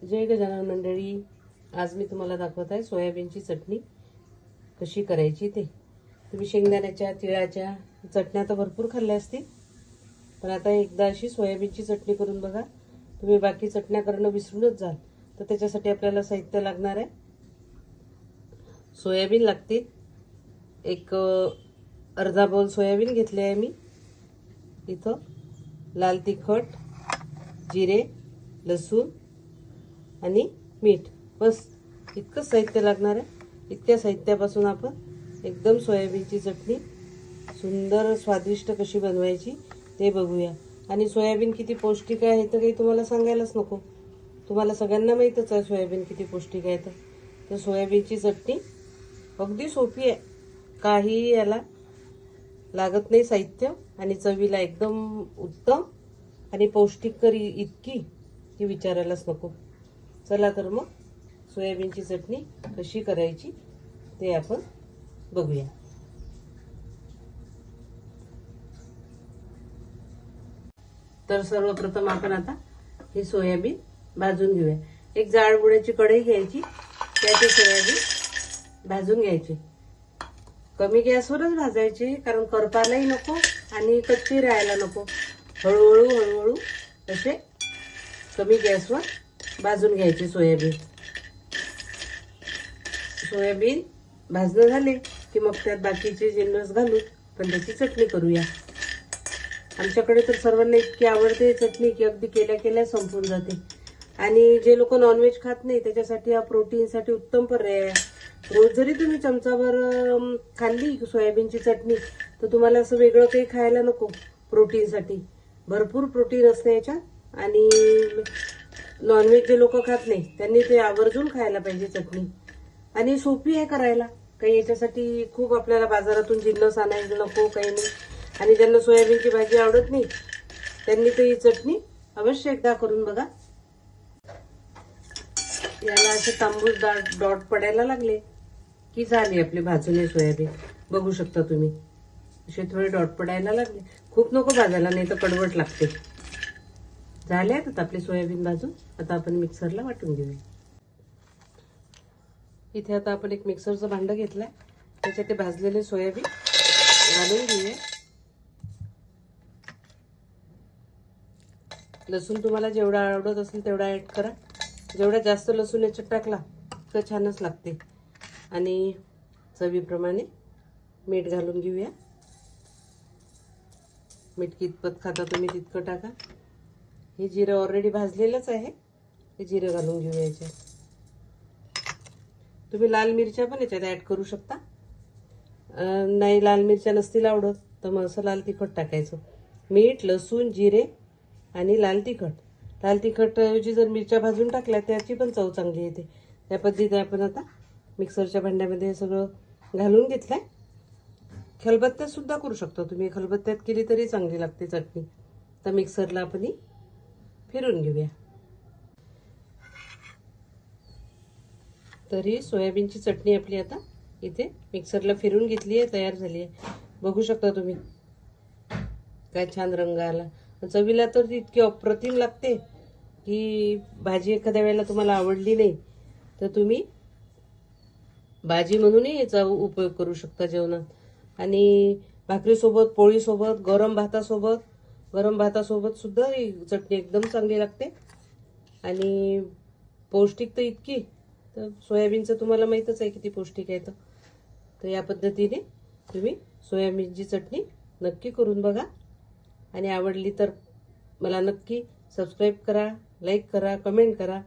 जय गजानन मंडळी, आज मी तुम्हाला दाखवत आहे सोयाबीनची चटणी कशी करायची ते। तुम्ही शेंगदाण्याच्या तिळाच्या चटण्या तर भरपूर खाल्ल्या असतील, पण आता एकदा अशी सोयाबीनची चटणी करून बघा। तुम्ही बाकी चटण्या करणं विसरूनच जाल। तर त्याच्यासाठी आपल्याला साहित्य लागणार आहे, सोयाबीन लागतील। एक अर्धा बाउल सोयाबीन घेतले आहे मी। इथं लाल तिखट, जिरे, लसूण आणि मीठ, बस इतकंच साहित्य लागणार आहे। इतक्या साहित्यापासून आपण एकदम सोयाबीनची चटणी सुंदर स्वादिष्ट कशी बनवायची ते बघूया। आणि सोयाबीन किती पौष्टिक आहे हे तर काही तुम्हाला सांगायलाच नको, तुम्हाला सगळ्यांना माहीतच आहे सोयाबीन किती पौष्टिक आहे। तर सोयाबीनची चटणी अगदी सोपी आहे, काही याला लागत नाही साहित्य, आणि चवीला एकदम उत्तम आणि पौष्टिककरी इतकी की विचारायलाच नको। चला तर मग सोयाबीनची चटणी कशी करायची ते आपण बघूया। तर सर्वप्रथम आपण आता हे सोयाबीन भाजून घेऊया। एक जाड बुडाची कढई घ्यायची, त्यात सोयाबीन भाजून घ्यायची। कमी गॅसवरच भाजायची, कारण करपालाही नको आणि कच्ची राहायला नको। हळूहळू हळूहळू असे कमी गॅसवर भाजून घ्यायची सोयाबीन। सोयाबीन भाजणं झाले की मग त्यात बाकीचे जिन्नस घालून पण त्याची चटणी करूया। आमच्याकडे तर सर्वांना इतकी आवडते चटणी की अगदी केल्या केल्या संपून जाते। आणि जे लोक नॉनव्हेज खात नाही त्याच्यासाठी हा प्रोटीनसाठी उत्तम पर्याय आहे। रोज जरी तुम्ही चमचाभर खाल्ली सोयाबीनची चटणी तर तुम्हाला असं वेगळं काही खायला नको। प्रोटीनसाठी भरपूर प्रोटीन असते याच्यात, आणि नॉनव्हेज जे लोक खात नाही त्यांनी ते आवर्जून खायला पाहिजे चटणी। आणि सोपी आहे करायला, काही याच्यासाठी खूप आपल्याला बाजारातून जिन्नस आणायला नको, काही नाही। आणि ज्यांना सोयाबीनची भाजी आवडत नाही त्यांनी तर ही चटणी अवश्य एकदा करून बघा। याला असे तांबूस डॉट पडायला लागले की झाली आपली भाजून सोयाबीन। बघू शकता तुम्ही असे थोडे डॉट पडायला लागले, खूप नको भाजायला नाही तर कडवट लागते। झाले आता आपली सोयाबीन भाजून। आता आपण मिक्सरला वाटून घेऊया। इथे आता आपण एक मिक्सरचं भांडं घेतलंय, त्याच्यात ते भाजलेले सोयाबीन घालून घेऊया। लसूण तुम्हाला जेवढा आवडत असेल तेवढा ऍड करा, जेवढा जास्त लसूण याच्यात टाकला तर छानच लागते। आणि चवीप्रमाणे मीठ घालून घेऊया। मीठ कितपत खाता तुम्ही तितकं टाका। हे जिरं ऑलरेडी भाजलेलंच आहे, हे जिरं घालून घेऊया याच्यात। तुम्ही लाल मिरच्या पण याच्यात ऍड करू शकता, नाही लाल मिरच्या नसतील आवडत तर मग असं लाल तिखट टाकायचं। मीठ, लसूण, जिरे आणि लाल तिखट। लाल तिखट ऐवजी जर मिरच्या भाजून टाकल्या त्याची पण चव चांगली येते। त्या पद्धतीने आपण आता मिक्सरच्या भांड्यामध्ये सगळं घालून घेतलंय। खलबत्त्यात सुद्धा करू शकता तुम्ही, खलबत्त्यात केली तरी चांगली लागते चटणी। तर मिक्सरला आपण फिरून घेऊया। तरी सोयाबीनची चटणी आपली आता इथे मिक्सरला फिरून घेतली आहे, तयार झाली आहे। बघू शकता तुम्ही काय छान रंग आला। चवीला तर इतकी अप्रतिम लागते की भाजी एखाद्या वेळेला तुम्हाला आवडली नाही तर तुम्ही भाजी म्हणूनही याचा उपयोग करू शकता जेवणात। आणि भाकरीसोबत, पोळीसोबत, गरम भातासोबत सुद्धा ही चटणी एकदम चांगली लागते। आणि पौष्टिक तर इतकी, तर सोयाबीनचं तुम्हाला माहीतच आहे किती पौष्टिक आहे। तर या पद्धतीने तुम्ही सोयाबीनची चटणी नक्की करून बघा। आणि आवडली तर मला नक्की सबस्क्राईब करा, लाईक करा, कमेंट करा।